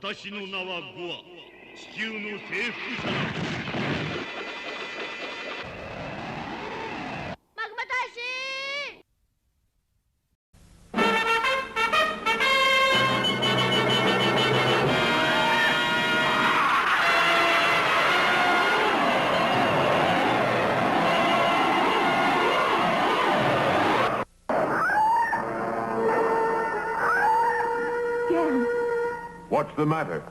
私の名はゴア、地球の征服者だ。マグマ大使。What's the matter?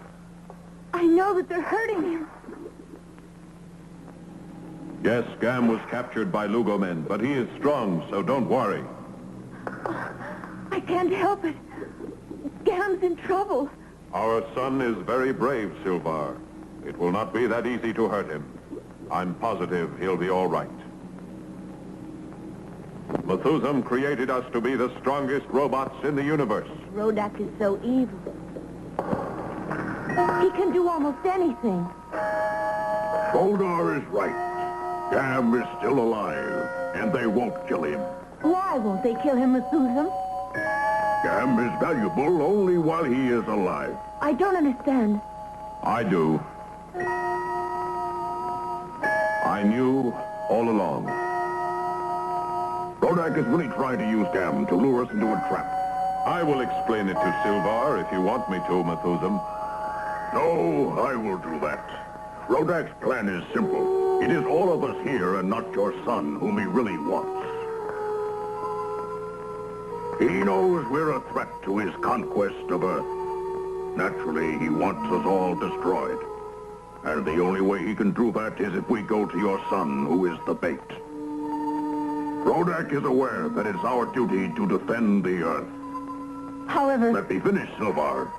I know that they're hurting him. Yes, Gam was captured by Lugo men, but he is strong, so don't worry. I can't help it. Gam's in trouble. Our son is very brave, Silvar. It will not be that easy to hurt him. I'm positive he'll be all right. Methuselah created us to be the strongest robots in the universe. Rodak is so evil. He can do almost anything. Goldar is right. Gam is still alive, and they won't kill him. Why won't they kill him, Methuselah? Gam is valuable only while he is alive. I don't understand. I do. I knew all along. Rodak is really trying to use Gam to lure us into a trap. I will explain it to Silvar if you want me to, Methuselah. No, I will do that. Rodak's plan is simple. It is all of us here and not your son whom he really wants. He knows we're a threat to his conquest of Earth. Naturally, he wants us all destroyed. And the only way he can do that is if we go to your son, who is the bait. Rodak is aware that it's our duty to defend the Earth. However... Let me finish, Silvar.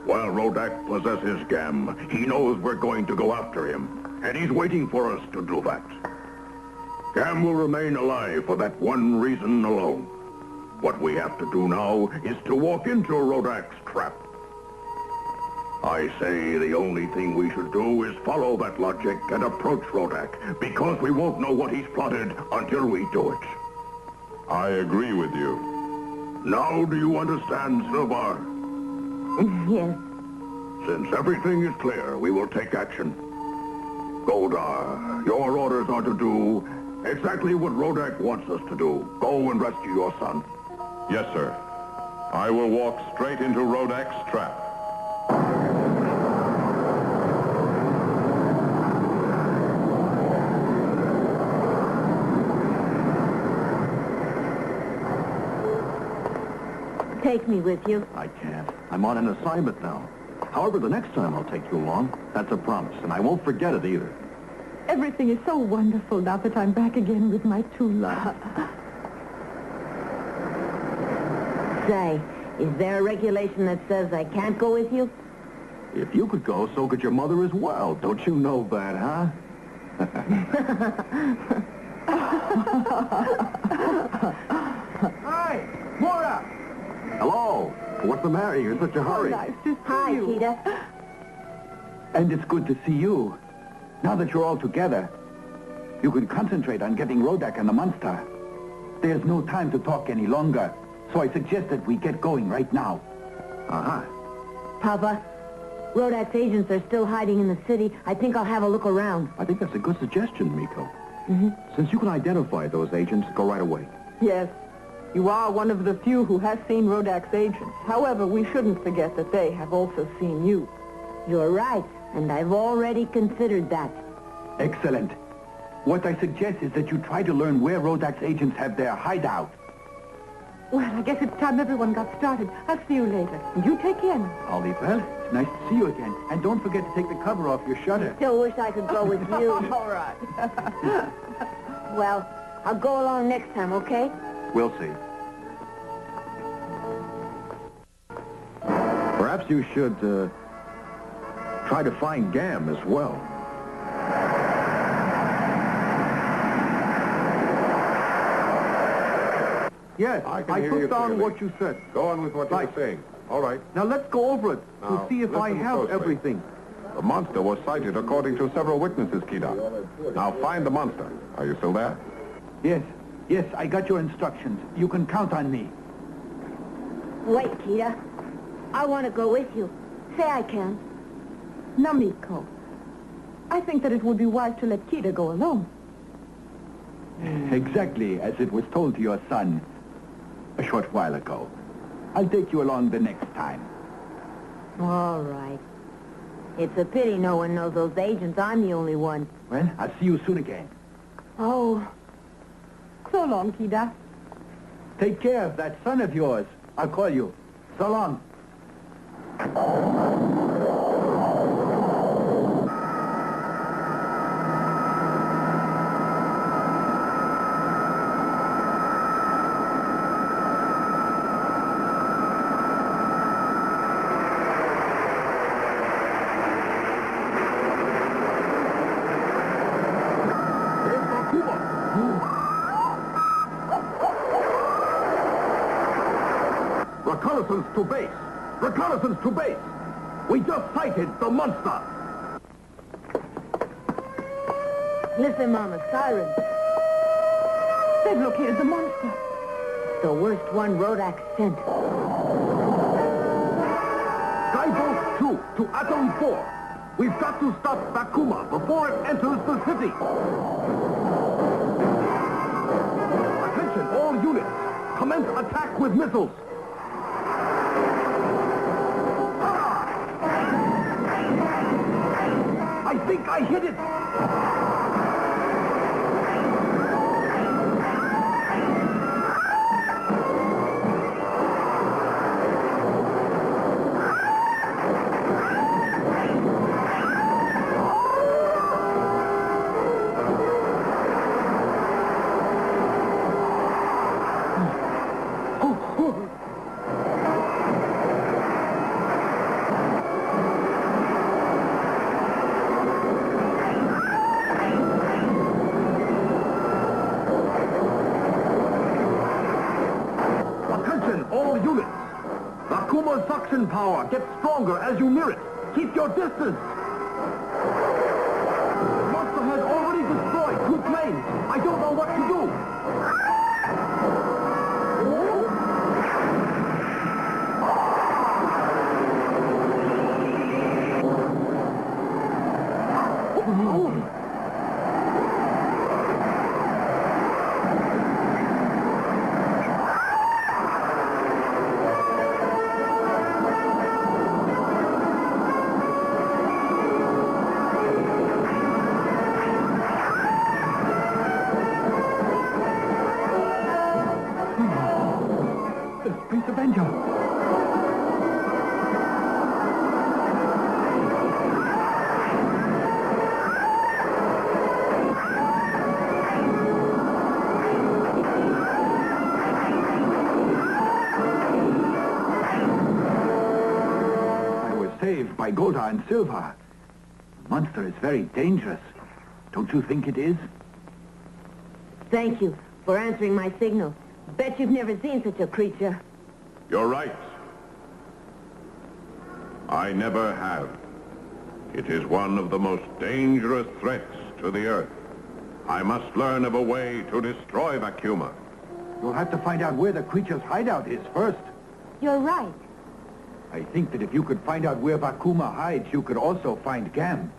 While Rodak possesses Gam, he knows we're going to go after him, and he's waiting for us to do that. Gam will remain alive for that one reason alone. What we have to do now is to walk into Rodak's trap. I say the only thing we should do is follow that logic and approach Rodak, because we won't know what he's plotted until we do it. I agree with you. Now do you understand, Silvar? Yes. Since everything is clear, we will take action. Goldar, your orders are to do exactly what Rodak wants us to do. Go and rescue your son. Yes, sir. I will walk straight into Rodak's trap. Take me with you. I can't. I'm on an assignment now. However, the next time I'll take you along. That's a promise, and I won't forget it either. Everything is so wonderful now that I'm back again with my true love. Say, is there a regulation that says I can't go with you? If you could go, so could your mother as well. Don't you know that, huh? Hi, Mora! Hello. What's the matter? You're in such a hurry. Nice to see Hi, you. Kita. And it's good to see you. Now that you're all together, you can concentrate on getting Rodak and the monster. There's no time to talk any longer, so I suggest that we get going right now. Uh-huh. Papa, Rodak's agents are still hiding in the city. I think I'll have a look around. I think that's a good suggestion, Miko. Mm-hmm. Since you can identify those agents, go right away. Yes. You are one of the few who has seen Rodak's agents. However, we shouldn't forget that they have also seen you. You're right, and I've already considered that. Excellent. What I suggest is that you try to learn where Rodak's agents have their hideout. Well, I guess it's time everyone got started. I'll see you later. And you take care now. Oliver, it's nice to see you again. And don't forget to take the cover off your shutter. Still wish I could go with you. All right. Well, I'll go along next time, okay? We'll see. Perhaps you should, try to find Gam as well. Yes, I took down what you said. Go on with what you were saying. All right. Now let's go over it Now, to see if I listen have closely. everything. The monster was sighted according to several witnesses, Kida. Now find the monster. Are you still there? Yes, I got your instructions. You can count on me. Wait, Kita. I want to go with you. say I can. Namiko, I think that it would be wise to let Kida go alone. Exactly as it was told to your son a short while ago. I'll take you along the next time. All right. It's a pity no one knows those agents. I'm the only one. Well, I'll see you soon again. Oh. So long, Kida. Take care of that son of yours. I'll call you. So long. Reconnaissance to base! Reconnaissance to base! We just sighted the monster! Listen, Mama, sirens. They've located the monster. The worst one Rodak sent. Skybolt 2 to Atom 4. We've got to stop Bakuma before it enters the city. Attention, all units. Commence attack with missiles. I think I hit it! Bakuma's suction power gets stronger as you near it. Keep your distance. The monster has already destroyed 2 planes. I don't know what to do. By Goldar and Silva. The monster is very dangerous. Don't you think it is? Thank you for answering my signal. Bet you've never seen such a creature. You're right. I never have. It is one of the most dangerous threats to the Earth. I must learn of a way to destroy Bakuma. You'll have to find out where the creature's hideout is first. You're right. I think that if you could find out where Bakuma hides, you could also find Gam.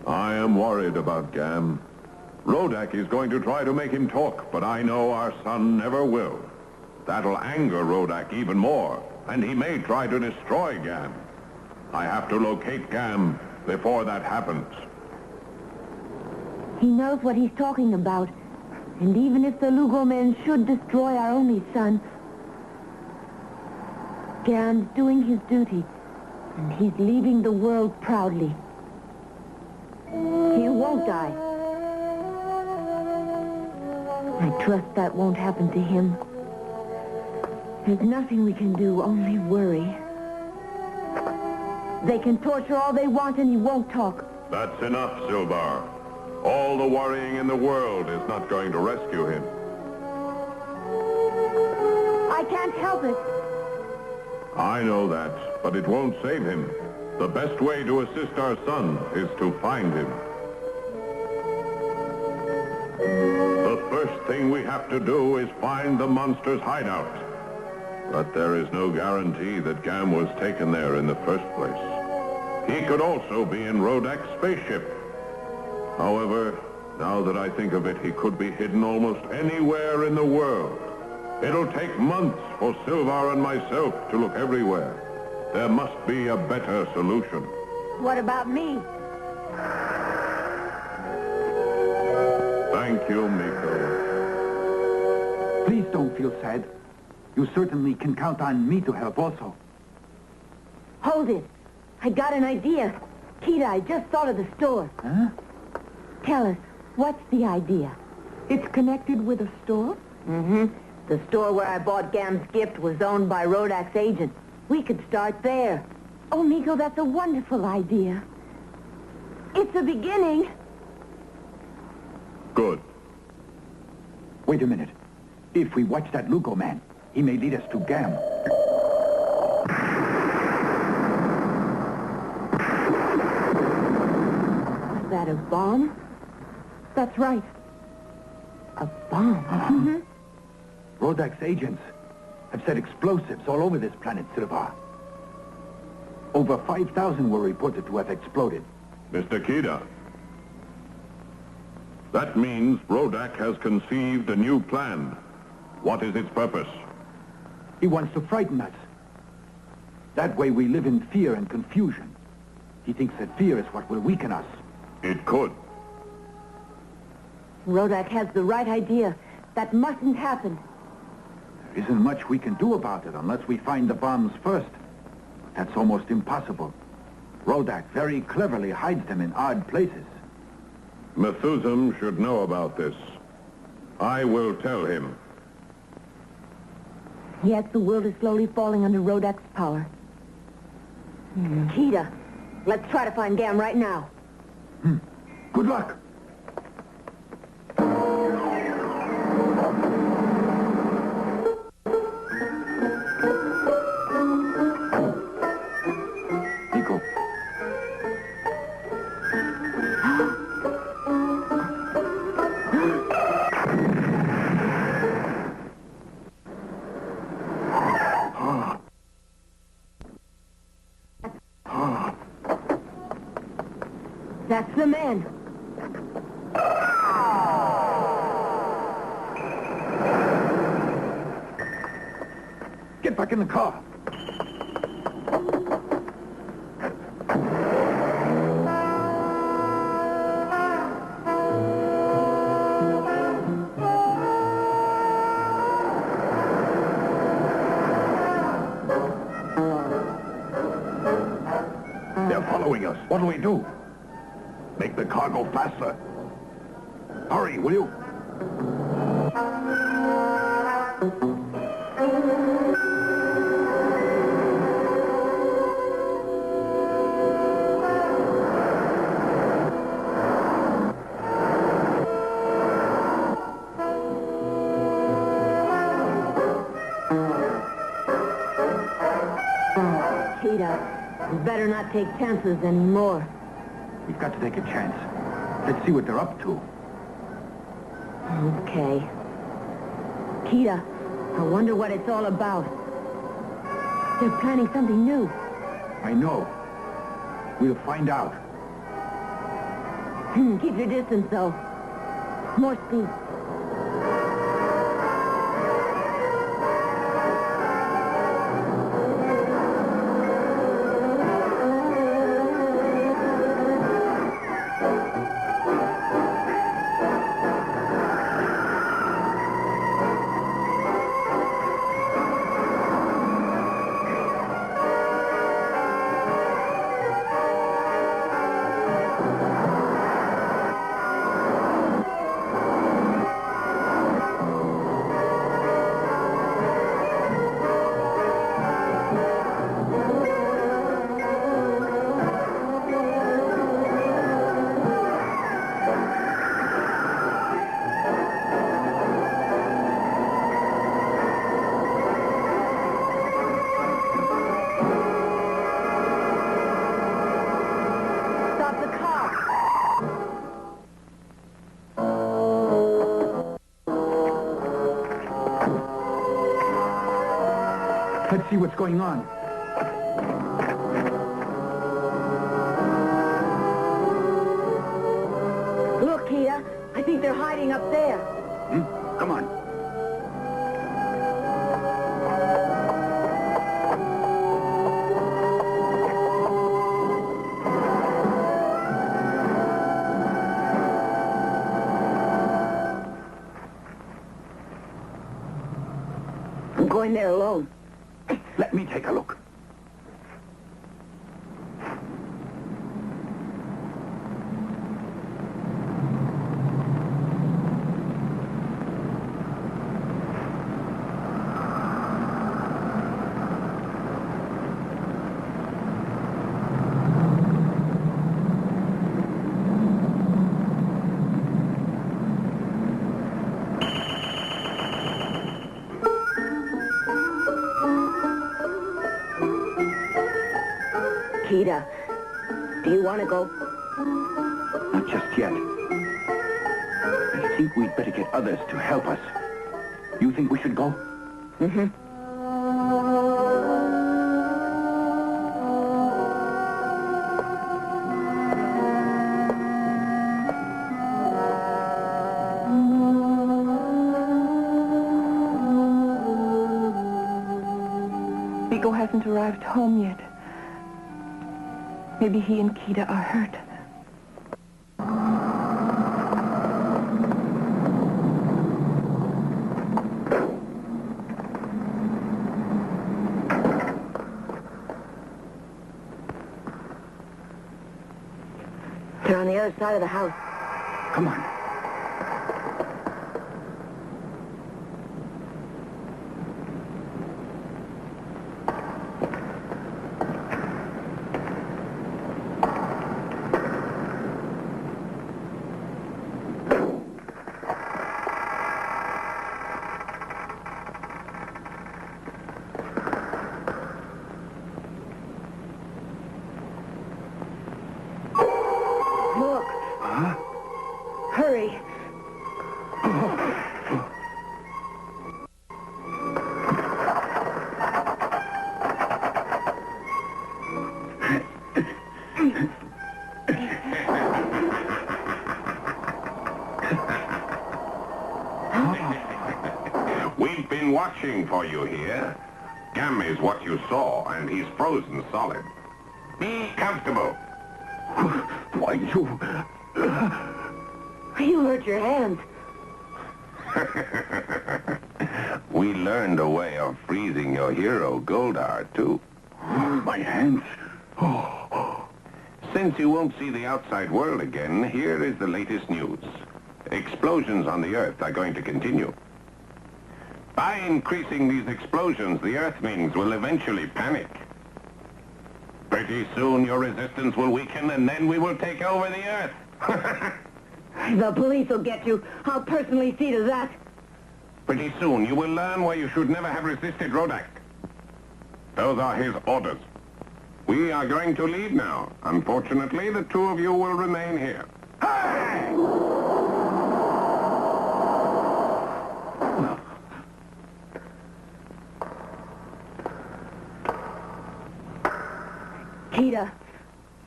I am worried about Gam. Rodak is going to try to make him talk, but I know our son never will. That'll anger Rodak even more, and he may try to destroy Gam. I have to locate Gam before that happens. He knows what he's talking about. And even if the Lugo men should destroy our only son, Gam's doing his duty, and he's leaving the world proudly. He won't die. I trust that won't happen to him. There's nothing we can do, only worry. They can torture all they want and he won't talk. That's enough, Silvar. All the worrying in the world is not going to rescue him. I can't help it. I know that, but it won't save him. The best way to assist our son is to find him. The first thing we have to do is find the monster's hideout. But there is no guarantee that Gam was taken there in the first place. He could also be in Rodak's spaceship. However, now that I think of it, he could be hidden almost anywhere in the world. It'll take months for Silvar and myself to look everywhere. There must be a better solution. What about me? Thank you, Miko. Please don't feel sad. You certainly can count on me to help also. Hold it. I got an idea. Kita, I just thought of the store. Huh? Tell us, what's the idea? It's connected with a store? Mm-hmm. The store where I bought Gam's gift was owned by Rodak's agent. We could start there. Oh, Miko, that's a wonderful idea. It's a beginning. Good. Wait a minute. If we watch that Lugo man, he may lead us to Gam. Was that a bomb? That's right. A bomb? Mm-hmm. Rodak's agents have set explosives all over this planet, Silvar. Over 5,000 were reported to have exploded. Mr. Kida. That means Rodak has conceived a new plan. What is its purpose? He wants to frighten us. That way we live in fear and confusion. He thinks that fear is what will weaken us. It could. Rodak has the right idea. That mustn't happen. There isn't much we can do about it unless we find the bombs first. But that's almost impossible. Rodak very cleverly hides them in odd places. Methuselah should know about this. I will tell him. Yes, the world is slowly falling under Rodak's power. Kita, let's try to find Gam right now. Good luck. Nico. That's the man. Get back in the car. They're following us. What do we do? Make the car go faster. Hurry, will you? Kita, we better not take chances anymore. We've got to take a chance. Let's see what they're up to. Okay. Kita, I wonder what it's all about. They're planning something new. I know. We'll find out. Keep your distance, though. More speed. Let's see what's going on. Look, Kita. I think they're hiding up there. Come on. I'm going there alone. Let me take a look. Kita, do you want to go? Not just yet. I think we'd better get others to help us. You think we should go? Mm-hmm. Nico hasn't arrived home yet. Maybe he and Kita are hurt. They're on the other side of the house. Come on. Look. Hurry. We've been watching for you here. Gam is what you saw, and he's frozen solid. Be comfortable. Why, you... You hurt your hands. We learned a way of freezing your hero, Goldar, too. My hands. Since you won't see the outside world again, here is the latest news. Explosions on the Earth are going to continue. By increasing these explosions, the Earthlings will eventually panic. Pretty soon your resistance will weaken, and then we will take over the Earth. The police will get you. I'll personally see to that. Pretty soon you will learn why you should never have resisted Rodak. Those are his orders. We are going to leave now. Unfortunately, the two of you will remain here. Hey! Kita,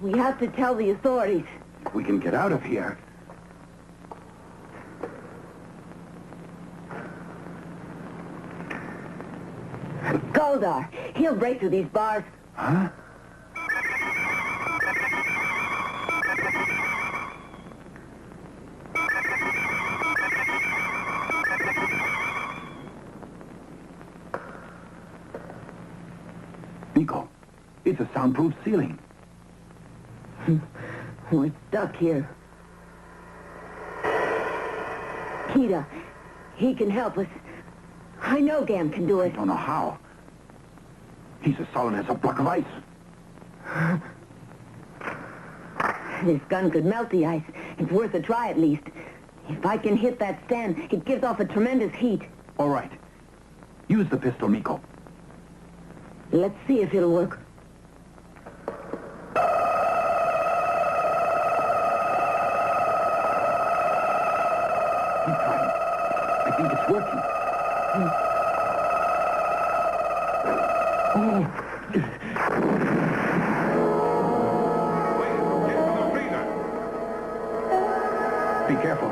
we have to tell the authorities. If we can get out of here. Goldar, he'll break through these bars. Huh? Nico, it's a soundproof ceiling. We're stuck here. Kita, he can help us. I know Gam can do I it. don't know how. He's as solid as a block of ice. This gun could melt the ice. It's worth a try at least. If I can hit that stand, it gives off a tremendous heat. All right. Use the pistol, Nico. Let's see if it'll work. Keep trying. I think it's working. Get to the freezer. Be careful.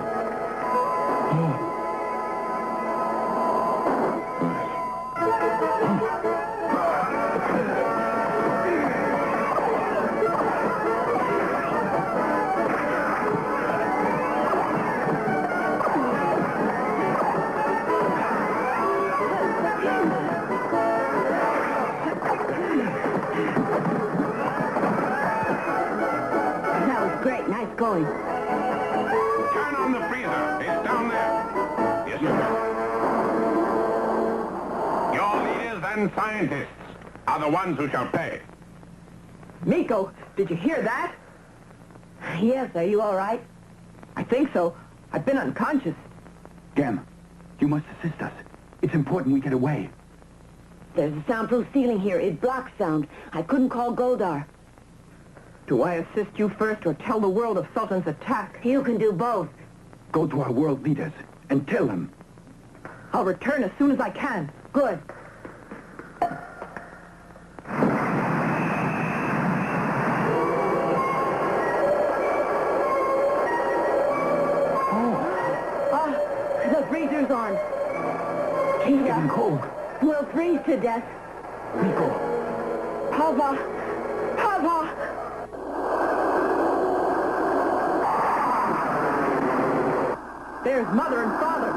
That was great. Nice going. Turn on the freezer. It's down there. Yes, sir. Your leaders and scientists are the ones who shall pay. Miko, did you hear that? Yes, are you all right? I think so. I've been unconscious. Gam, you must assist us. It's important we get away. There's a soundproof ceiling here. It blocks sound. I couldn't call Goldar. Do I assist you first or tell the world of Sultan's attack? You can do both. Go to our world leaders and tell them. I'll return as soon as I can. Good. The freezer's on. It's getting cold. We'll freeze to death. Miko, Papa! Papa! There's Mother and Father.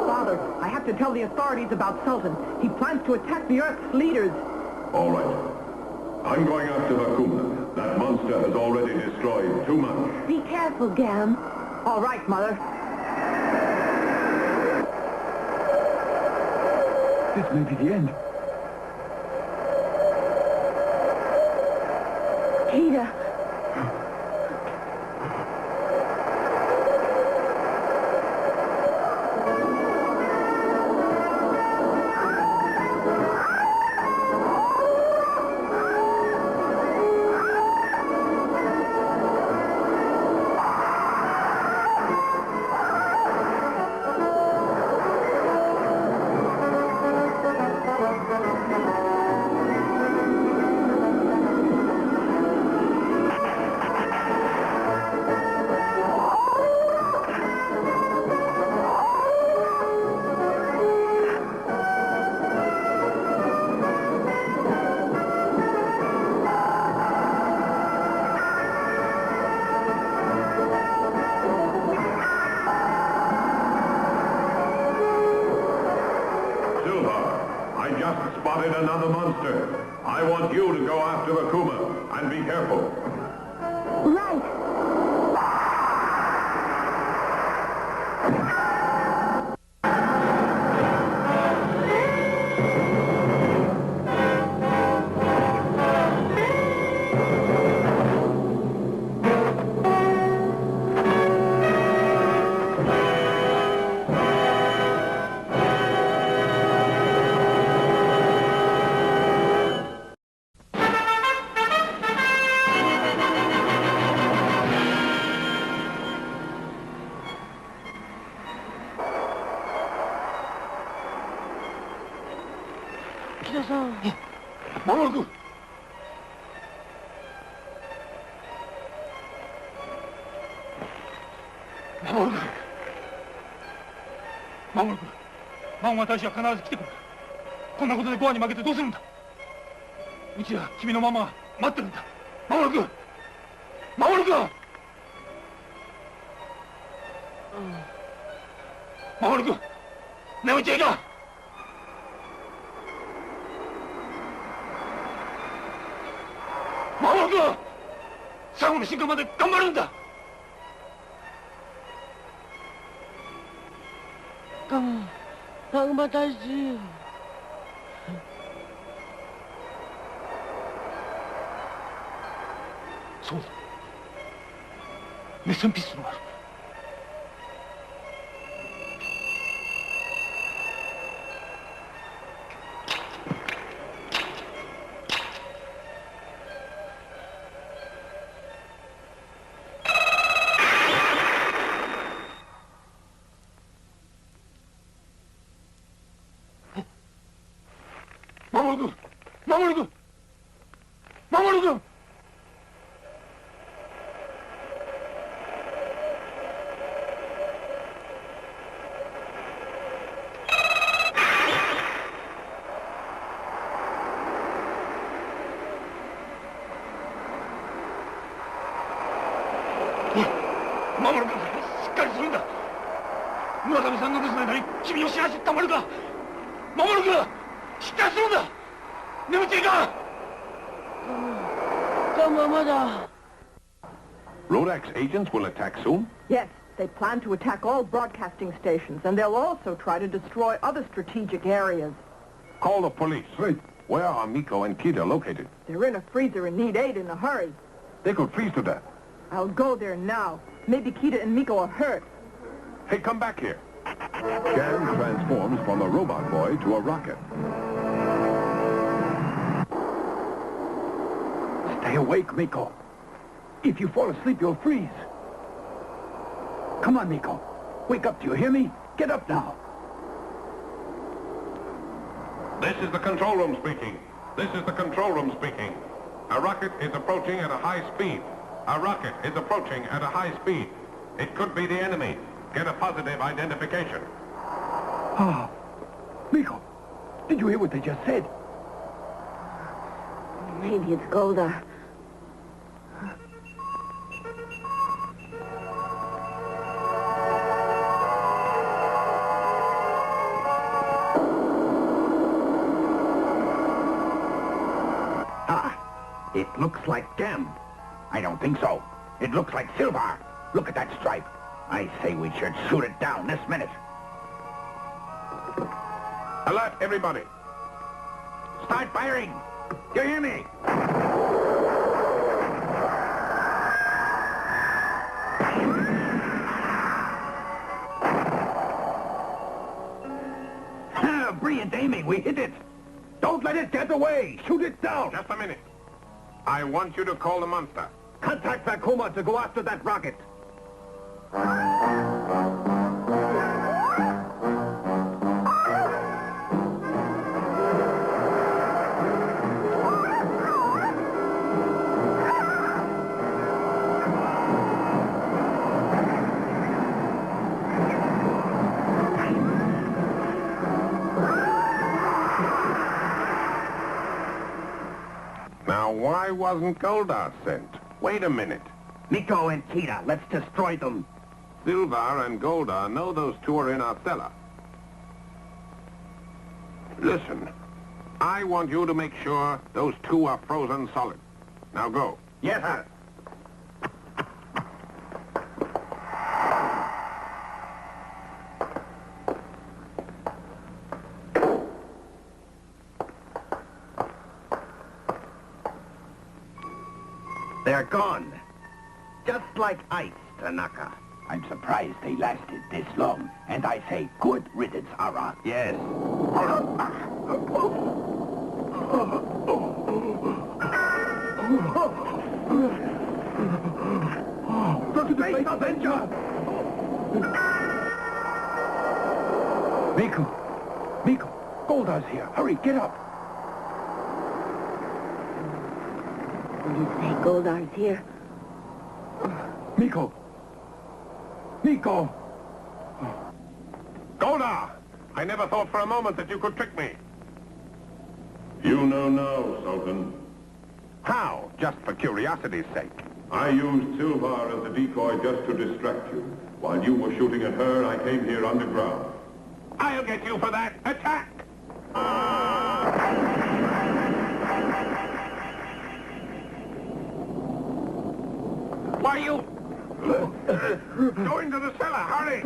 Father, I have to tell the authorities about Sultan. He plans to attack the Earth's leaders. All right. I'm going after Vakuma. That monster has already destroyed too much. Be careful, Gam. All right, Mother. this may be the end. Kita. Spotted another monster. I want you to go after Akuma, and be careful. Right. 마을군! 마을군!マンは大使は必ず来てくる。こんなことでゴアに負けてどうするんだ。うちは君のママが待ってるんだ。マモル君！マモル君！マモル君！眠っちゃいかん！マモル君！最後の瞬間まで頑張るんだ。강마 다시.そうだ。メスンピストルがある。守るか、しっかりするんだ。村上さんの留守の間に君を知らせたまるか。守るか、しっかりするんだ。眠っていかん。まだ。 Rodak's agents will attack soon? Yes, they plan to attack all broadcasting stations, and they'll also try to destroy other strategic areas. Call the police. Right. Where are Miko and Kita located? They're in a freezer and need aid in a hurry. They could freeze to death. I'll go there now. Maybe Kita and Miko are hurt. Hey, come back here. Gam transforms from a robot boy to a rocket. Stay awake, Miko. If you fall asleep, you'll freeze. Come on, Miko. Wake up, do you hear me? Get up now. This is the control room speaking. This is the control room speaking. A rocket is approaching at a high speed. A rocket is approaching at a high speed. It could be the enemy. Get a positive identification. Ah, Miko, did you hear what they just said? Maybe it's Goldar. It looks like Gam. I don't think so. It looks like Silvar. Look at that stripe. I say we should shoot it down this minute. Alert, everybody. Start firing. Do you hear me? Brilliant aiming. We hit it. Don't let it get away. Shoot it down. Just a minute. I want you to call the monster. Contact Vakuma to go after that rocket. Now, why wasn't Goldar sent? Wait a minute. Miko and Kita, let's destroy them. Silvar and Goldar know those two are in our cellar. Listen, I want you to make sure those two are frozen solid. Now go. Yes, sir. They're gone. Just like ice, Tanaka. I'm surprised they lasted this long. And I say good riddance, Ara. Yes. The Space Avenger! Miko, Goldar's here. Hurry, get up. You say Goldar's here? Miko! Goldar! I never thought for a moment that you could trick me. You know now, Sultan. How? Just for curiosity's sake. I used Silvar as a decoy just to distract you. While you were shooting at her, I came here underground. I'll get you for that. Attack! Why, you... Go into the cellar, hurry!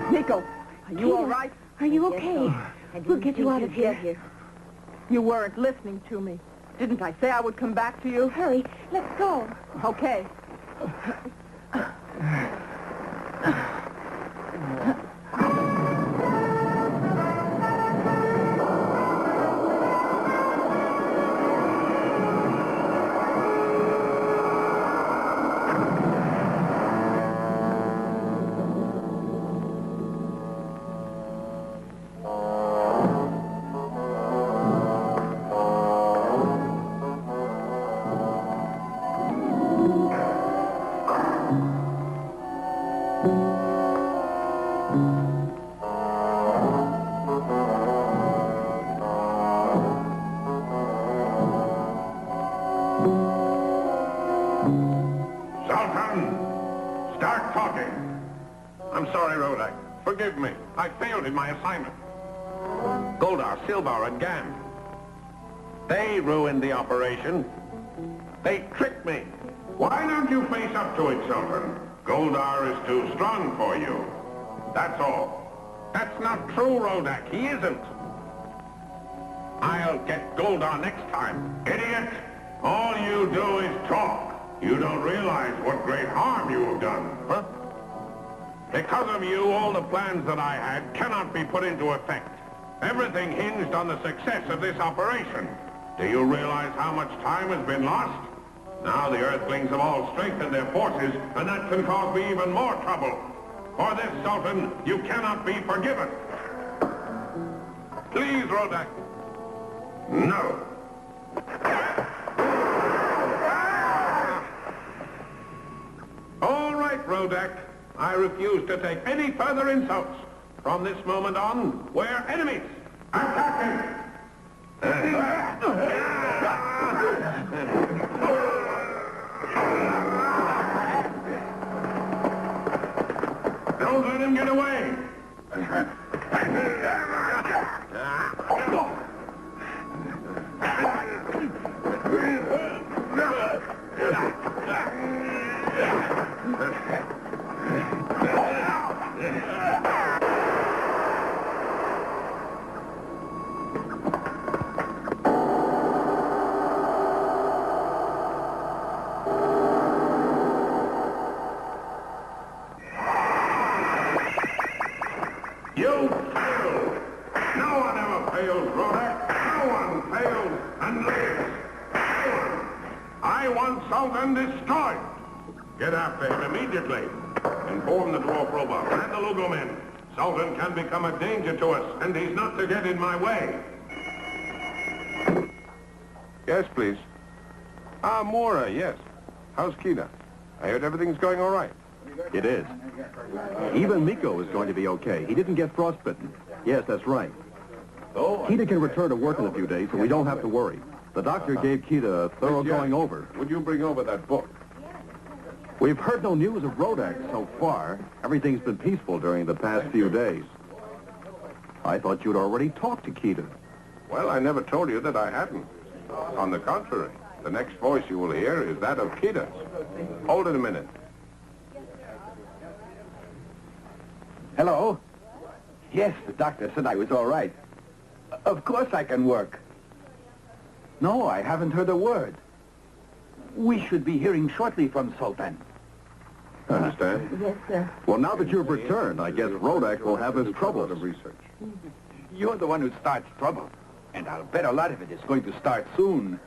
Miko, are you all right? Are you okay? We'll get you out of here. You weren't listening to me. Didn't I say I would come back to you? Hurry, let's go. Okay. Start talking. I'm sorry, Rodak. Forgive me. I failed in my assignment. Goldar, Silbar, and Gam. They ruined the operation. They tricked me. Why don't you face up to it, Sultan? Goldar is too strong for you. That's all. That's not true, Rodak. He isn't. I'll get Goldar next time. Idiot! All you do is talk. You don't realize what great harm you have done, huh? Because of you, all the plans that I had cannot be put into effect. Everything hinged on the success of this operation. Do you realize how much time has been lost? Now the Earthlings have all strengthened their forces, and that can cause me even more trouble. For this, Sultan, you cannot be forgiven. Please, Rodak. No. All right, Rodak. I refuse to take any further insults. From this moment on, we're enemies. Attack him! Don't let him get away! You failed! No one ever fails, Rodak. No one fails and lives. No one. I want Sultan destroyed. Get after him immediately. Inform the dwarf robots and the Lugo men. Sultan can become a danger to us, and he's not to get in my way. Yes, please. Ah, Mora, yes. How's Kita? I heard everything's going all right. It is. Even Miko is going to be okay. He didn't get frostbitten. Yes, that's right. Kita can return to work in a few days, so we don't have to worry. The doctor gave Kita a thorough going over. Would you bring over that book? We've heard no news of Rodak so far. Everything's been peaceful during the past few days. I thought you'd already talked to Kita. Well, I never told you that I hadn't. On the contrary, the next voice you will hear is that of Kita's. Hold it a minute. Hello? Yes, the doctor said I was all right. Of course I can work. No, I haven't heard a word. We should be hearing shortly from Sultan. Understand? Yes, sir. Well, now that you've returned, I guess Rodak will have his troubles. Of research. You're the one who starts trouble. And I'll bet a lot of it is going to start soon.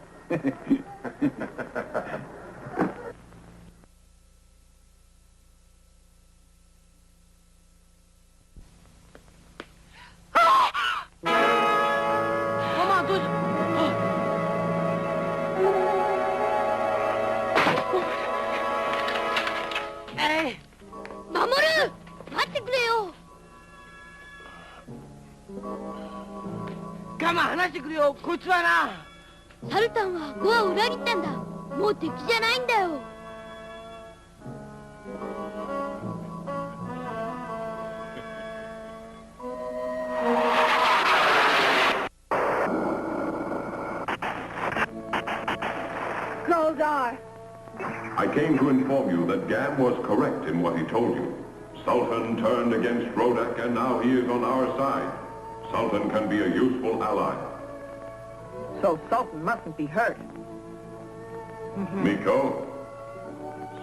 サルタンはゴアを裏切ったんだ。もう敵じゃないんだよ。Goldar! I came to inform you that Gam was correct in what he told you. Sultan turned against Rodak, and now he is on our side. Sultan can be a useful ally. So Sultan mustn't be hurt. Miko,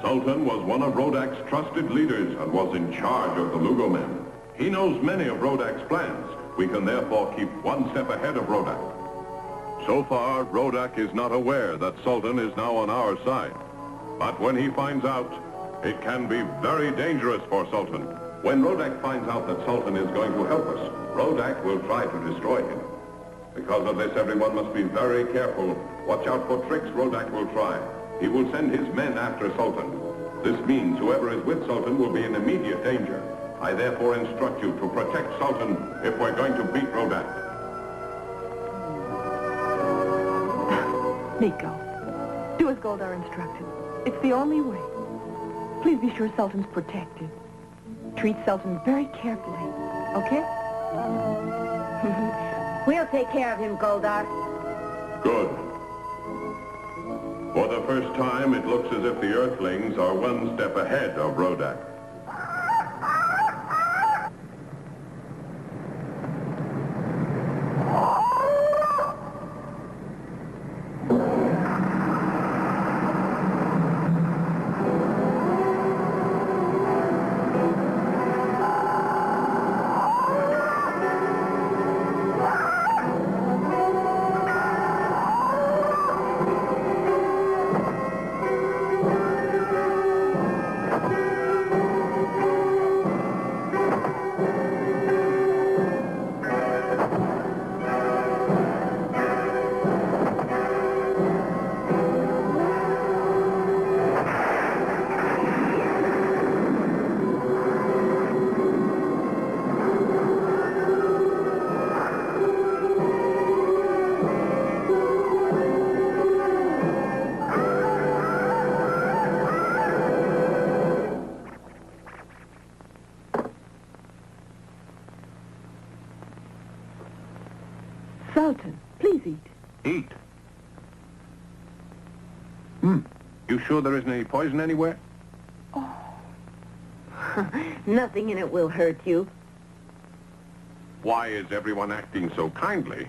Sultan was one of Rodak's trusted leaders and was in charge of the Lugo men. He knows many of Rodak's plans. We can therefore keep one step ahead of Rodak. So far, Rodak is not aware that Sultan is now on our side. But when he finds out, it can be very dangerous for Sultan. When Rodak finds out that Sultan is going to help us, Rodak will try to destroy him. Because of this, everyone must be very careful. Watch out for tricks Rodak will try. He will send his men after Sultan. This means whoever is with Sultan will be in immediate danger. I therefore instruct you to protect Sultan if we're going to beat Rodak. Miko, do as Goldar instructed. It's the only way. Please be sure Sultan's protected. Treat Sultan very carefully, okay? We'll take care of him, Goldar. Good. For the first time, it looks as if the Earthlings are one step ahead of Rodak. Sultan, please eat. Eat? You sure there isn't any poison anywhere? Nothing in it will hurt you. Why is everyone acting so kindly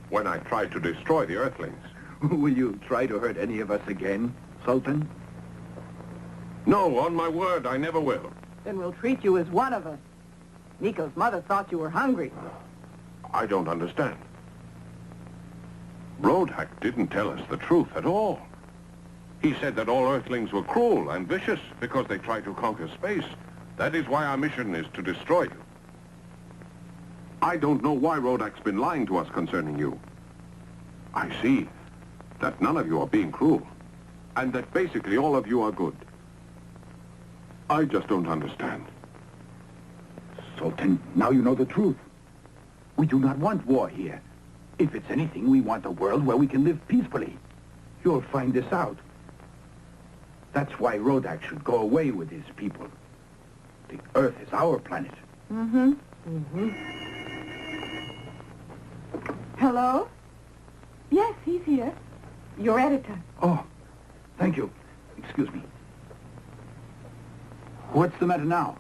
when I tried to destroy the Earthlings? Will you try to hurt any of us again, Sultan? No, on my word, I never will. Then we'll treat you as one of us. Nico's mother thought you were hungry. I don't understand. Rodak didn't tell us the truth at all. He said that all Earthlings were cruel and vicious because they tried to conquer space. That is why our mission is to destroy you. I don't know why Rodak's been lying to us concerning you. I see that none of you are being cruel, and that basically all of you are good. I just don't understand. Sultan, now you know the truth. We do not want war here. If it's anything, we want a world where we can live peacefully. You'll find this out. That's why Rodak should go away with his people. The Earth is our planet. Hello? Yes, he's here. Your editor. Oh, thank you. Excuse me. What's the matter now?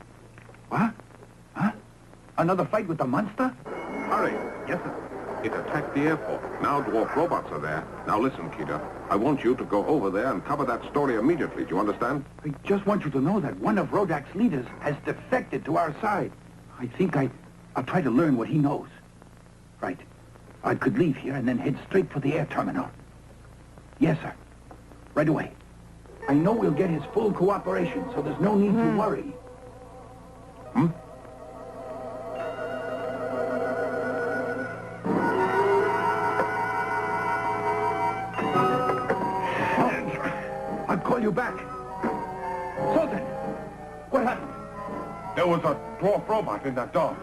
What? Huh? Another fight with the monster? Hurry. Yes, sir. It attacked the airport. Now dwarf robots are there. Now listen, Kida. I want you to go over there and cover that story immediately. Do you understand? I just want you to know that one of Rodak's leaders has defected to our side. I think I'll try to learn what he knows. Right. I could leave here and then head straight for the air terminal. Yes, sir. Right away. I know we'll get his full cooperation, so there's no need to worry. I'll call you back. Sultan, what happened? There was a dwarf robot in that door.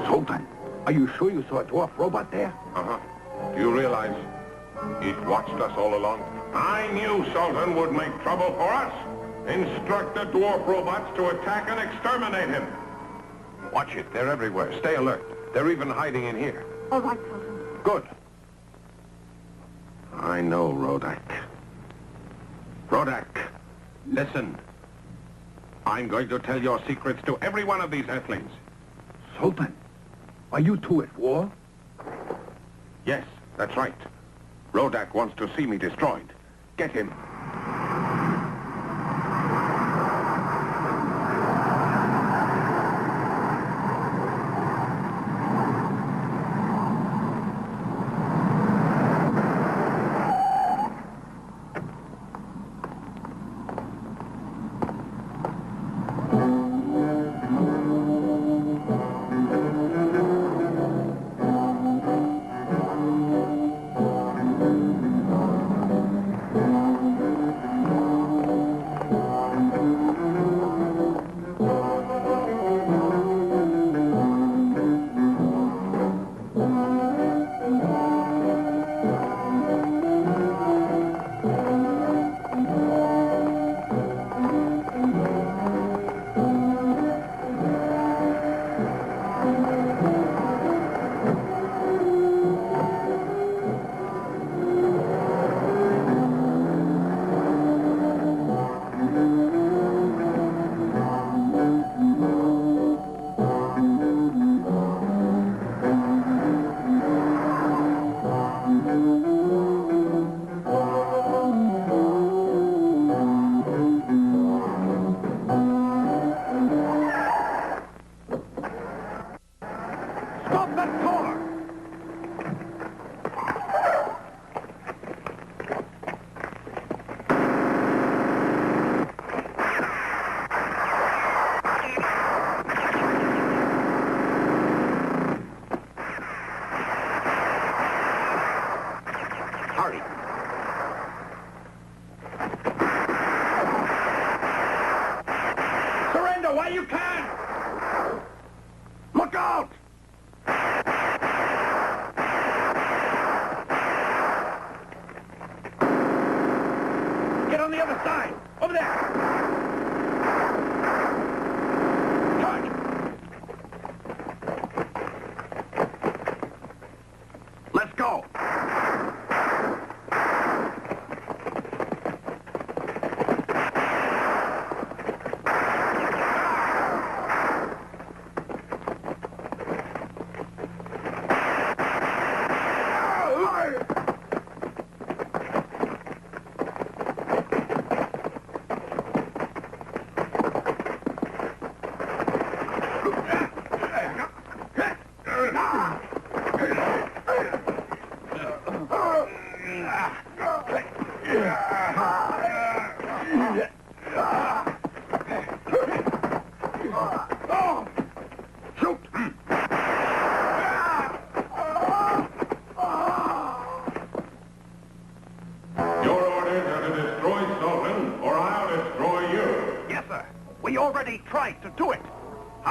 Sultan, are you sure you saw a dwarf robot there? Uh-huh. Do you realize it watched us all along? I knew Sultan would make trouble for us. Instruct the dwarf robots to attack and exterminate him. Watch it. They're everywhere. Stay alert. They're even hiding in here. All right, Sultan. Good. I know, Rodak. Rodak, listen. I'm going to tell your secrets to every one of these Earthlings. Sultan, Are you two at war? Yes, that's right. Rodak wants to see me destroyed. Get him.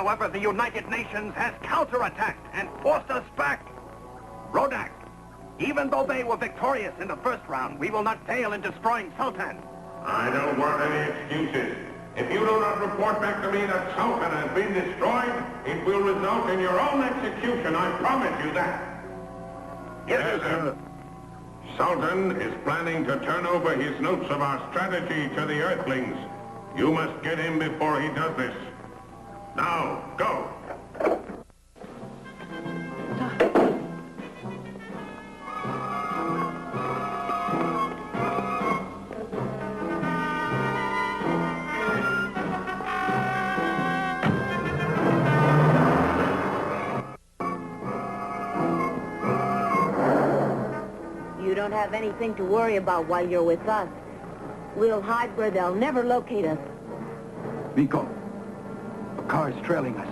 However, the United Nations has counterattacked and forced us back. Rodak, even though they were victorious in the first round, we will not fail in destroying Sultan. I don't want any excuses. If you do not report back to me that Sultan has been destroyed, it will result in your own execution. I promise you that. Yes, sir. Sultan is planning to turn over his notes of our strategy to the Earthlings. You must get him before he does this. Now, go! You don't have anything to worry about while you're with us. We'll hide where they'll never locate us. Miko, a car is trailing us.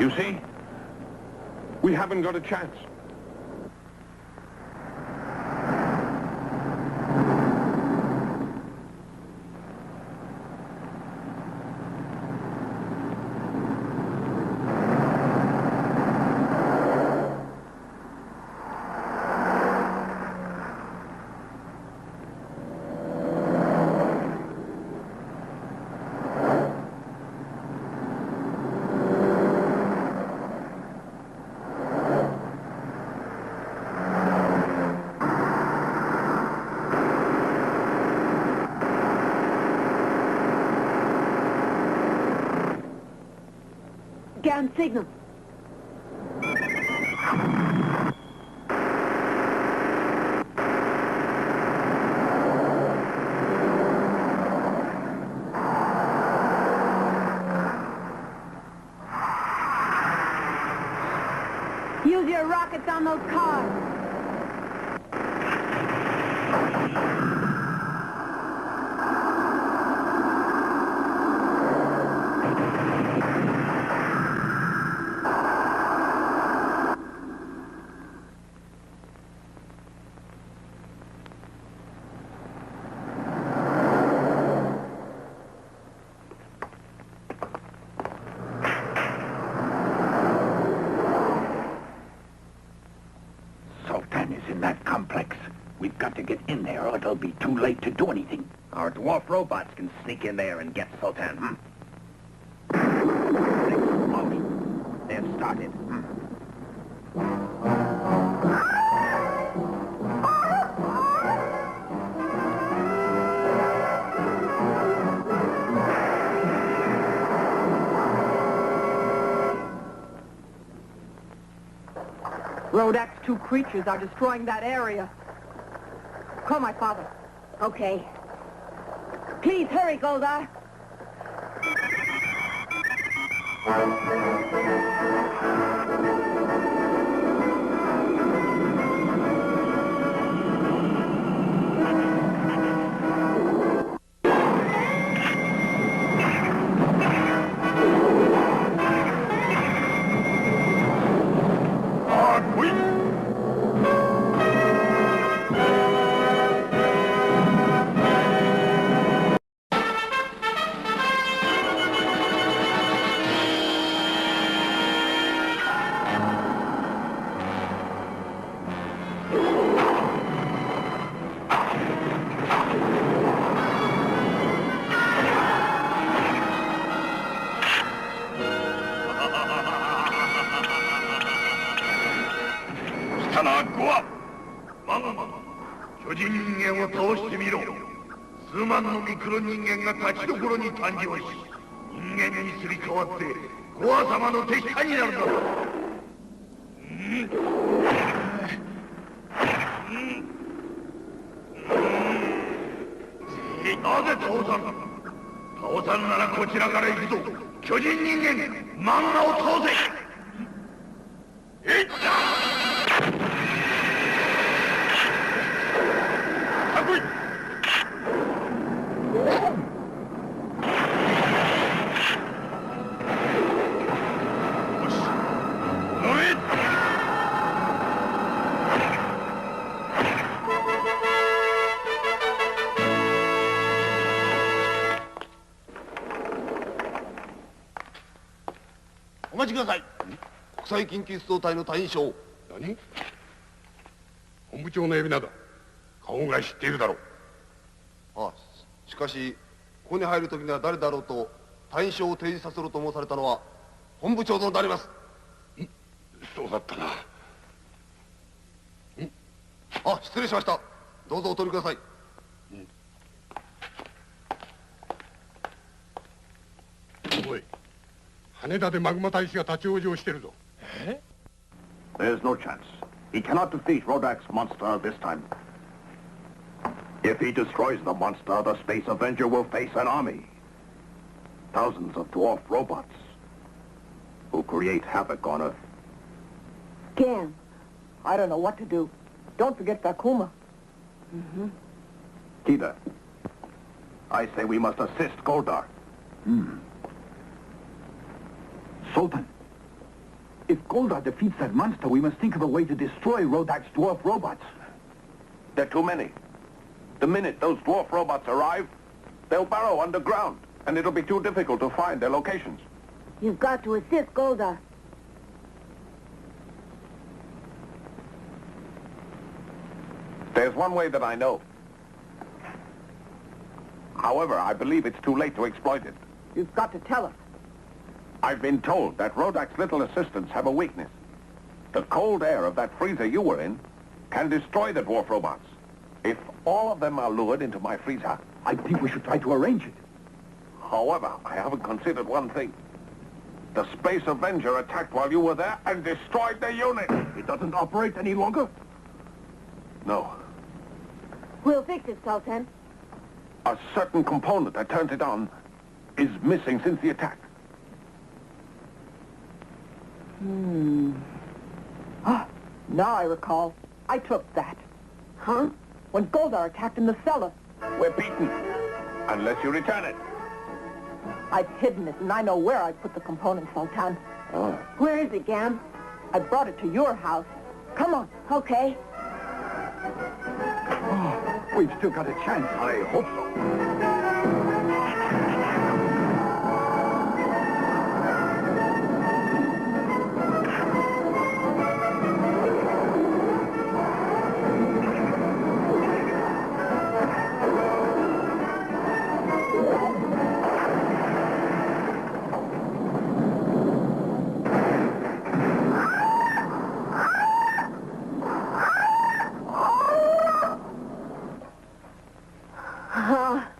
You see? We haven't got a chance. ground signal. Use your rockets on those cars. Sultan is in that complex. We've got to get in there or it'll be too late to do anything. Our dwarf robots can sneak in there and get Sultan. They've started. Rodak's two creatures are destroying that area. Call my father. Okay. Please hurry, Goldar.国際緊急出動隊の隊員証。何？本部長の海老名だ。顔ぐらい知っているだろう。ああ、しかしここに入る時には誰だろうと隊員証を提示させろと申されたのは本部長殿であります。そうだったな。あ、失礼しました。どうぞお取りください。おい、羽田でマグマ大使が立ち往生してるぞ。There's no chance. He cannot defeat Rodak's monster this time. If he destroys the monster, the Space Avenger will face an army. Thousands of dwarf robots who create havoc on Earth. Gam, I don't know what to do. Don't forget Takuma. Kida, I say we must assist Goldar. Sultan, if Goldar defeats that monster, we must think of a way to destroy Rodak's dwarf robots. There are too many. The minute those dwarf robots arrive, they'll burrow underground, and it'll be too difficult to find their locations. You've got to assist Goldar. There's one way that I know. However, I believe it's too late to exploit it. You've got to tell us. I've been told that Rodak's little assistants have a weakness. The cold air of that freezer you were in can destroy the dwarf robots. If all of them are lured into my freezer, I think we should try to arrange it. however, I haven't considered one thing. The Space Avenger attacked while you were there and destroyed the unit. It doesn't operate any longer? No. We'll fix it, Sultan. A certain component that turns it on is missing since the attack. Ah, now I recall. I took that. Huh? When Goldar attacked in the cellar. We're beaten. Unless you return it. I've hidden it, and I know where I put the component, Sultan. Oh. Where is it, Gam? I brought it to your house. Come on. Okay. We've still got a chance. I hope so.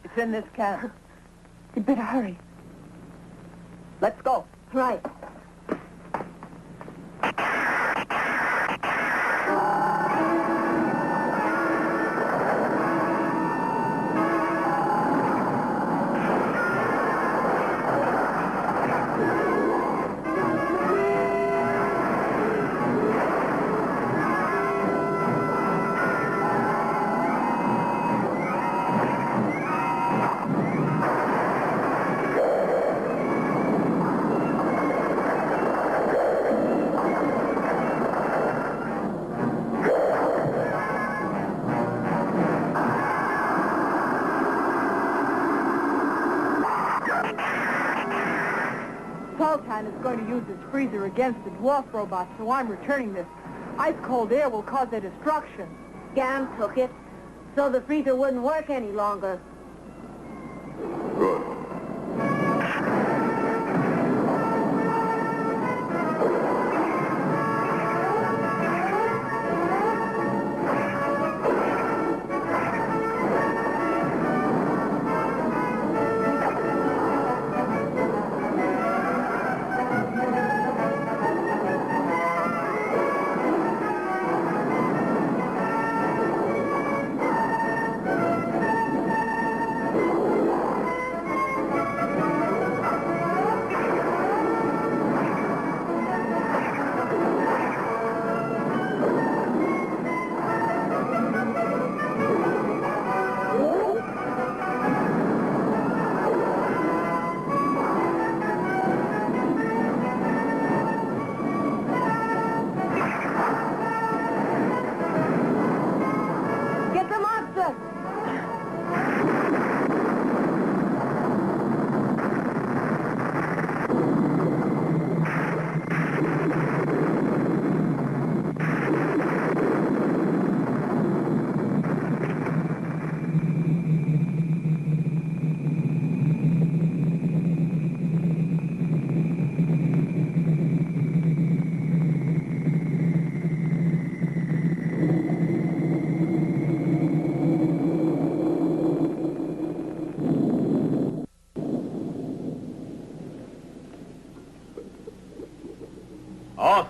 It's in this can. You'd better hurry. Let's go. Right. Sultan is going to use his freezer against the dwarf robots, so I'm returning this. Ice-cold air will cause their destruction. Gam took it, so the freezer wouldn't work any longer. Good.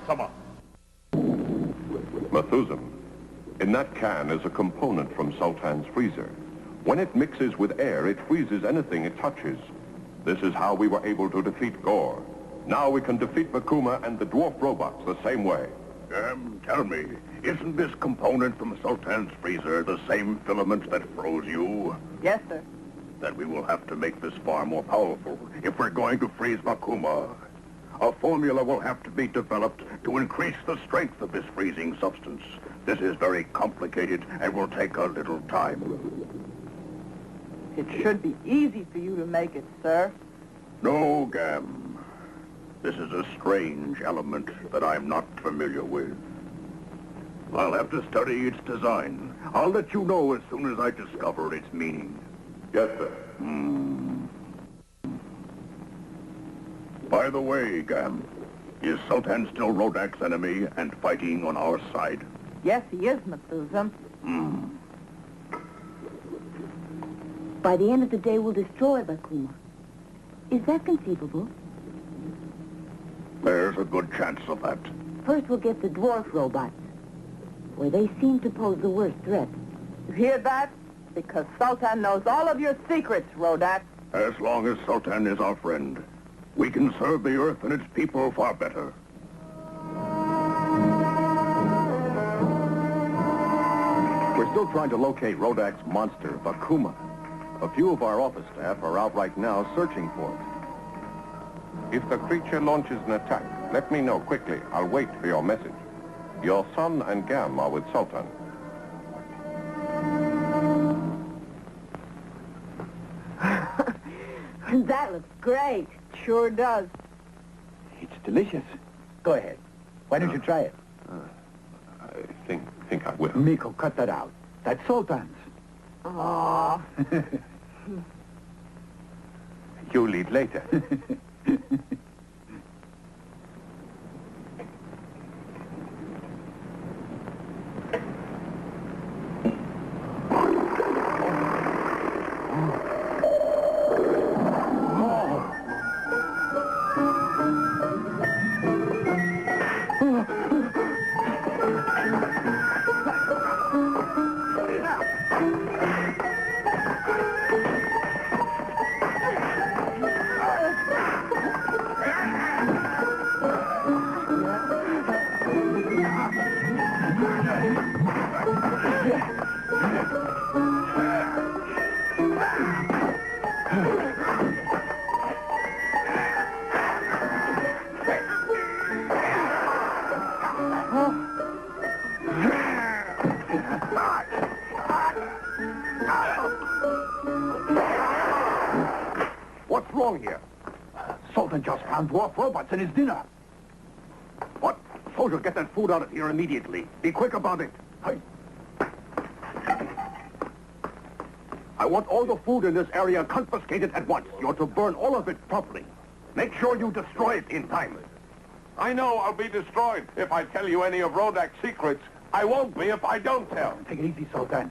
Sabah. Methuselah, in that can is a component from Sultan's freezer. When it mixes with air, it freezes anything it touches. This is how we were able to defeat Gore. Now we can defeat Makuma and the dwarf robots the same way. Tell me, isn't this component from Sultan's freezer the same filament that froze you? Yes, sir. Then we will have to make this far more powerful if we're going to freeze Makuma. A formula will have to be developed to increase the strength of this freezing substance. This is very complicated and will take a little time. It should be easy for you to make it, sir. No, Gam. This is a strange element that I'm not familiar with. I'll have to study its design. I'll let you know as soon as I discover its meaning. Yes, sir. By the way, Gam, is Sultan still Rodak's enemy and fighting on our side? Yes, he is, Methuselah. By the end of the day, we'll destroy Makuma. Is that conceivable? There's a good chance of that. First, we'll get the dwarf robots, where they seem to pose the worst threat. You hear that? Because Sultan knows all of your secrets, Rodak. As long as Sultan is our friend, we can serve the Earth and its people far better. We're still trying to locate Rodak's monster, Bakuma. A few of our office staff are out right now searching for it. If the creature launches an attack, let me know quickly. I'll wait for your message. Your son and Gam are with Sultan. That looks great. Sure does. It's delicious. Go ahead. Why don't you try it? I think I will. Miko, cut that out. That's Sultan's. Aww. You'll eat later. What's wrong here? Sultan just found dwarf robots in his dinner. What? Soldier, get that food out of here immediately. Be quick about it. I want all the food in this area confiscated at once. You're to burn all of it properly. Make sure you destroy it in time. I know I'll be destroyed if I tell you any of Rodak's secrets. I won't be if I don't tell. Take it easy, Sultan.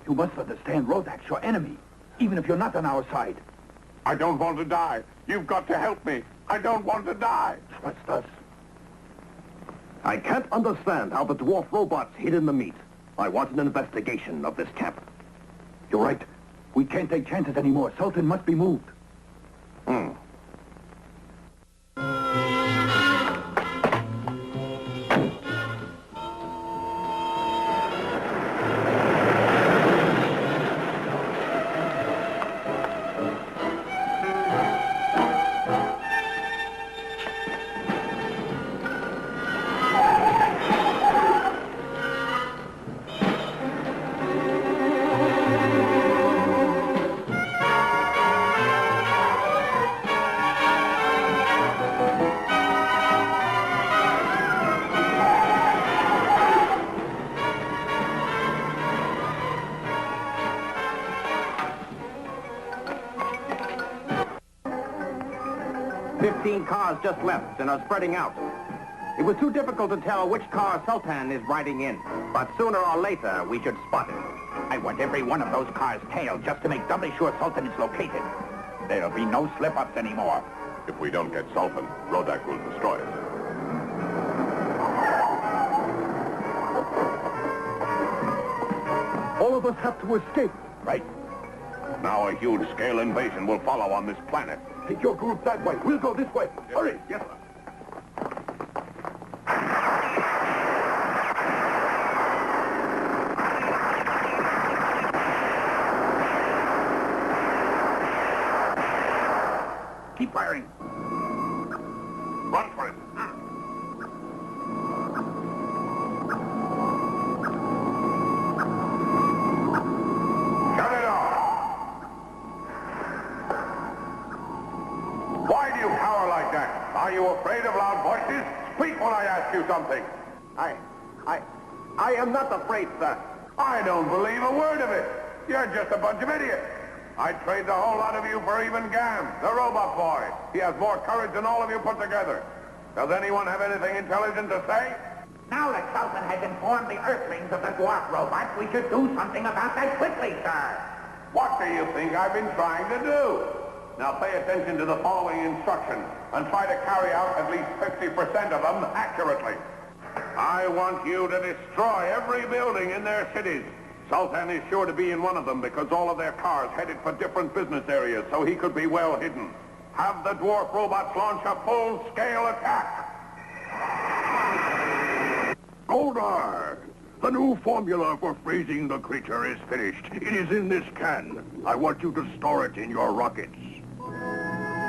You must understand Rodak's your enemy, even if you're not on our side. I don't want to die. You've got to help me. I don't want to die. Trust us. I can't understand how the dwarf robots hid in the meat. I want an investigation of this camp. You're right. We can't take chances anymore. Sultan must be moved. Hmm. 15 cars just left and are spreading out. It was too difficult to tell which car Sultan is riding in, but sooner or later we should spot it. I want every one of those cars tailed just to make doubly sure Sultan is located. There'll be no slip-ups anymore. If we don't get Sultan, Rodak will destroy us. All of us have to escape, right? Now a huge-scale invasion will follow on this planet. Take your group that way. We'll go this way. Hurry. Yes, sir. Keep firing. Run for it. Shut it off. Why do you cower like that? Are you afraid of loud voices? Speak when I ask you something. I am not afraid, sir. I don't believe a word of it. You're just a bunch of idiots. I'd trade the whole lot of you for even Gam, the robot boy. He has more courage than all of you put together. Does anyone have anything intelligent to say? Now that Sultan has informed the Earthlings of the dwarf robots, we should do something about that quickly, sir. What do you think I've been trying to do? Now pay attention to the following instructions and try to carry out at least 50% of them accurately. I want you to destroy every building in their cities. Sultan is sure to be in one of them because all of their cars headed for different business areas, so he could be well hidden. Have the dwarf robots launch a full-scale attack. Goldar! The new formula for freezing the creature is finished. It is in this can. I want you to store it in your rockets.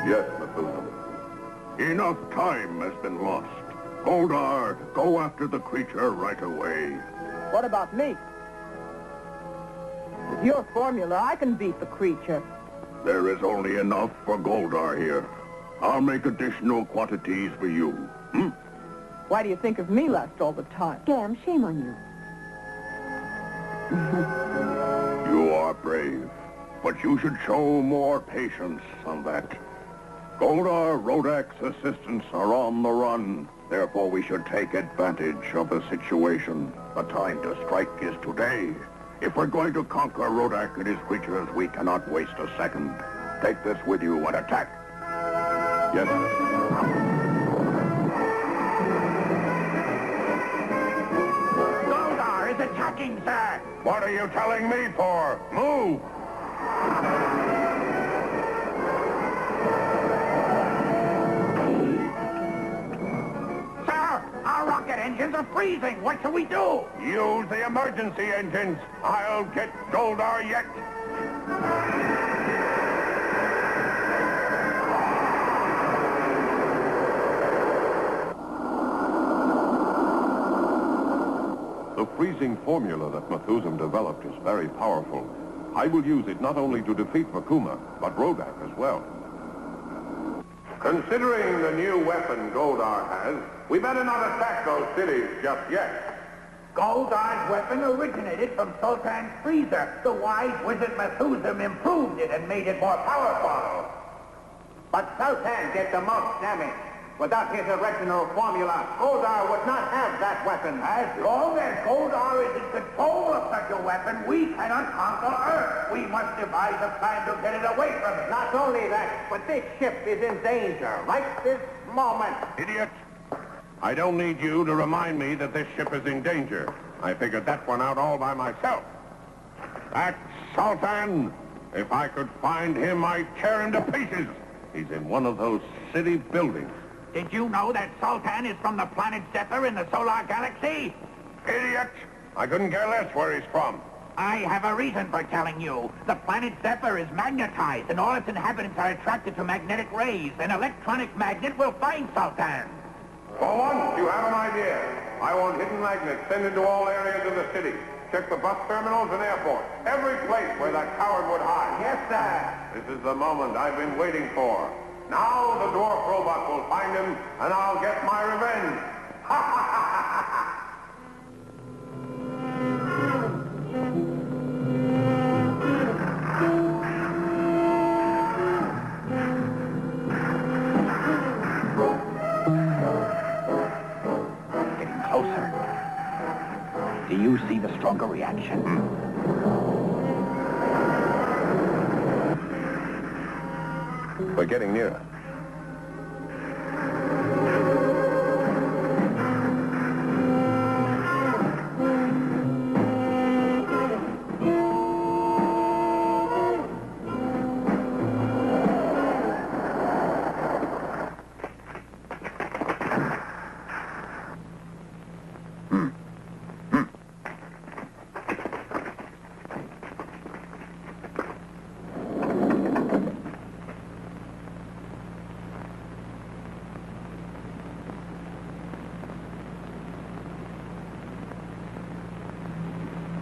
Yes, Methuselah. Enough time has been lost. Goldar, go after the creature right away. What about me? With your formula, I can beat the creature. There is only enough for Goldar here. I'll make additional quantities for you. Why do you think of me last all the time? Gam, shame on you. You are brave, but you should show more patience on that. Goldar, Rodak's assistants are on the run. Therefore, we should take advantage of the situation. The time to strike is today. If we're going to conquer Rodak and his creatures, we cannot waste a second. Take this with you and attack. Yes. Goldar is attacking, sir. What are you telling me for? Move! Our rocket engines are freezing. What shall we do? Use the emergency engines. I'll get Goldar yet. The freezing formula that Methuselah developed is very powerful. I will use it not only to defeat Makuma, but Rodak as well. Considering the new weapon Goldar has, we better not attack those cities just yet. Goldar's weapon originated from Sultan's freezer. The wise wizard Methuselah improved it and made it more powerful. But Sultan did the most damage. Without his original formula, Goldar would not have that weapon. As long as Goldar is in control of such a weapon, we cannot conquer Earth. We must devise a plan to get it away from it. Not only that, but this ship is in danger, right this moment. Idiot! I don't need you to remind me that this ship is in danger. I figured that one out all by myself. That Sultan, if I could find him, I'd tear him to pieces. He's in one of those city buildings. Did you know that Sultan is from the planet Zephyr in the solar galaxy? Idiot! I couldn't care less where he's from. I have a reason for telling you. The planet Zephyr is magnetized, and all its inhabitants are attracted to magnetic rays. An electronic magnet will find Sultan. For once, you have an idea. I want hidden magnets sent into all areas of the city. Check the bus terminals and airports. Every place where that coward would hide. Yes, sir. This is the moment I've been waiting for. Now the dwarf robot will find him, and I'll get my revenge. Ha ha ha ha ha! Getting closer. Do you see the stronger reaction? We're getting nearer.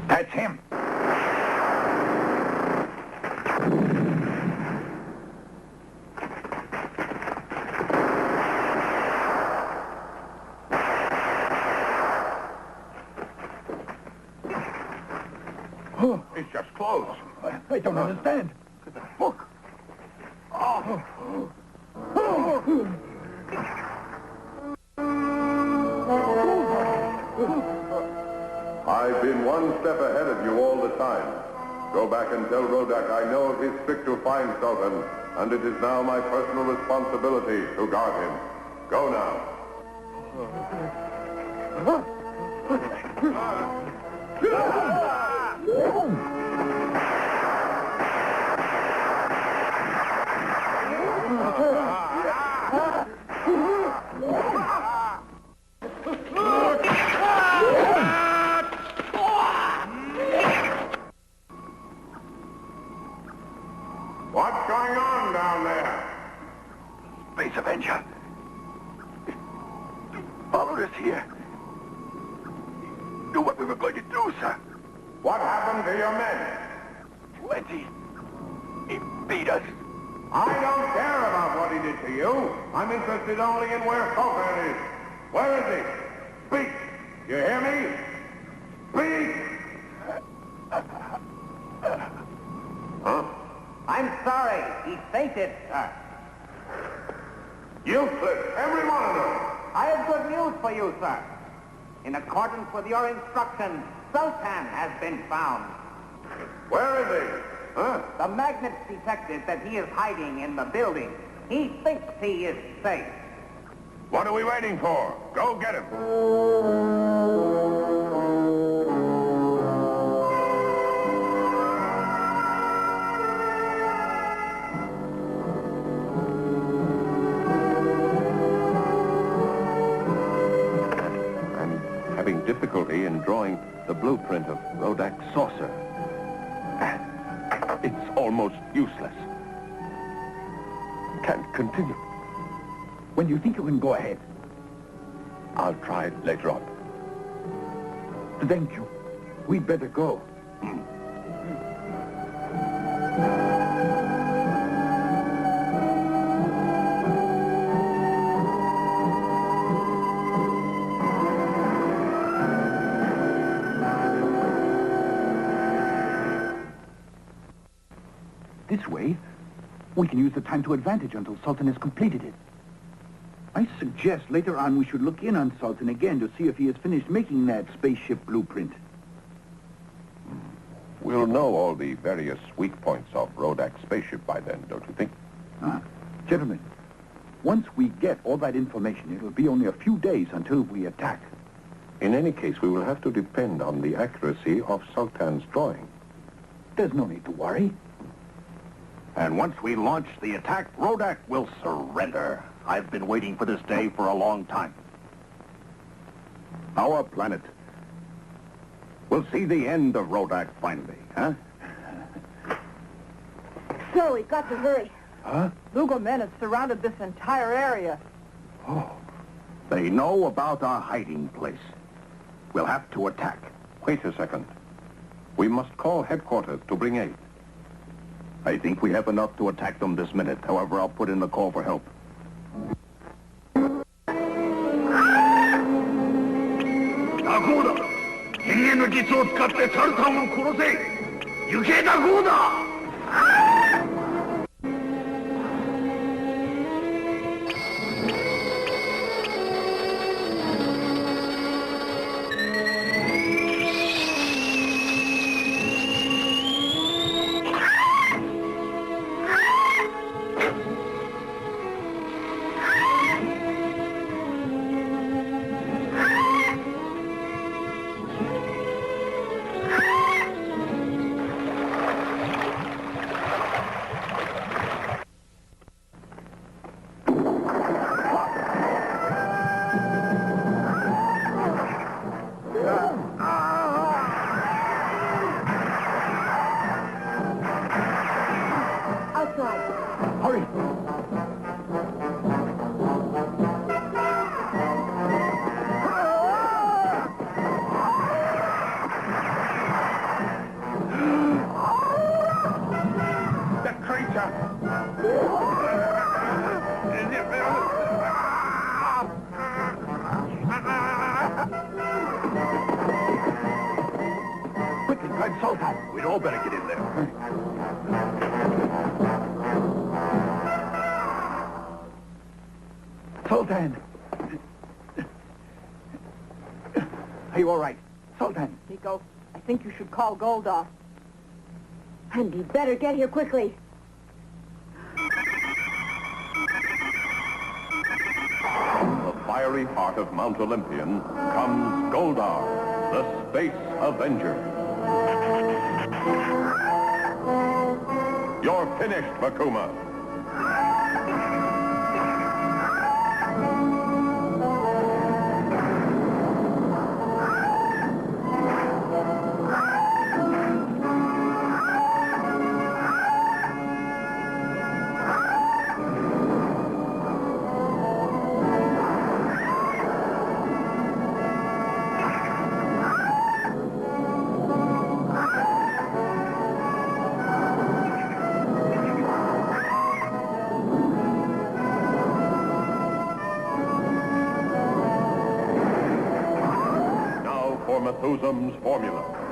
That's him. Oh, it's just closed. I don't understand. Look. Oh. I've been one step ahead of you all the time. Go back and tell Rodak I know of his trick to find Sultan, and it is now my personal responsibility to guard him. Go now. What's going on down there? Space Avenger. Followed us here. Knew what we were going to do, sir. What happened to your men? Plenty. He beat us. I don't care about what he did to you. I'm interested only in where Sultan is. Where is he? Speak. You hear me? Speak! Huh? I'm sorry. He fainted, sir. Useless, every one of them. I have good news for you, sir. In accordance with your instructions, Sultan has been found. Where is he? Huh? The magnets detected that he is hiding in the building. He thinks he is safe. What are we waiting for? Go get him. Having difficulty in drawing the blueprint of Rodak's saucer. It's almost useless. Can't continue. When you think you can go ahead? I'll try later on. Thank you. We'd better go. This way, we can use the time to advantage until Sultan has completed it. I suggest later on we should look in on Sultan again to see if he has finished making that spaceship blueprint. We'll know all the various weak points of Rodak's spaceship by then, don't you think? Gentlemen, once we get all that information, it'll be only a few days until we attack. In any case, we will have to depend on the accuracy of Sultan's drawing. There's no need to worry. And once we launch the attack, Rodak will surrender. I've been waiting for this day for a long time. Our planet will see the end of Rodak finally, huh? So we've got to hurry. Huh? Lugo men have surrounded this entire area. Oh. They know about our hiding place. We'll have to attack. Wait a second. We must call headquarters to bring aid. I think we have enough to attack them this minute. However, I'll put in the call for help. ダゴーダ、変幻の術を使ってサルタンを殺せ。行けダゴーダ。Quickly, grab Sultan. We'd all better get in there. Sultan! Are you all right? Sultan! Nico, I think you should call Goldar. And you'd better get here quickly. very heart of Mount Olympian comes Goldar, the Space Avenger. You're finished, Makuma. For Methusam's formula.